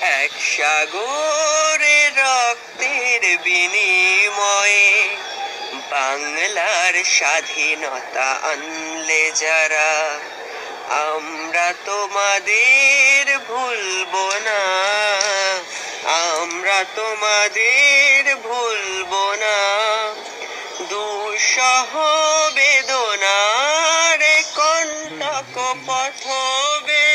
এক সাগরে রক্তের বিনিময়ে বাংলার স্বাধীনতা আনলে যারা, আমরা তোমাদের ভুলবো না, আমরা তোমাদের ভুলবো না। দুঃসহ বেদনার কণ্টক পথবে,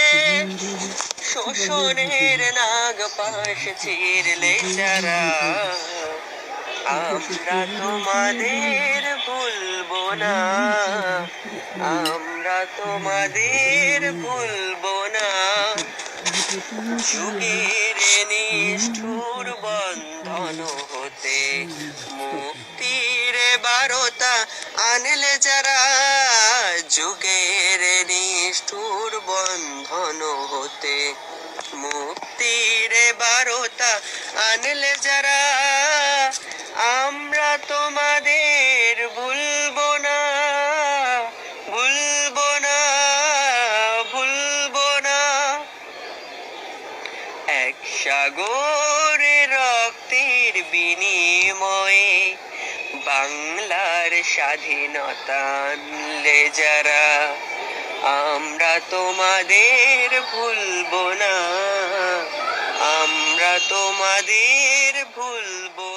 শোষণের নাগপাশ চিরলে যারা, আমরা তোমাদের ভুলবো না, আমরা তোমাদের ভুলবো না। যুগের নিষ্ঠুর বন্ধন হতে মুক্তির বারতা আনলে যারা, যুগের নিষ্ঠুর বন্ধন হতে মুক্তির বারতা আনলে যারা, আমরা তোমাদের ভুলবো না, ভুলবো না, ভুলবো না। এক সাগরে রক্তের বিনিময়ে বাংলার স্বাধীনতা আনলে যারা, আমরা তোমাদের ভুলবো না, আমরা তোমাদের ভুলবো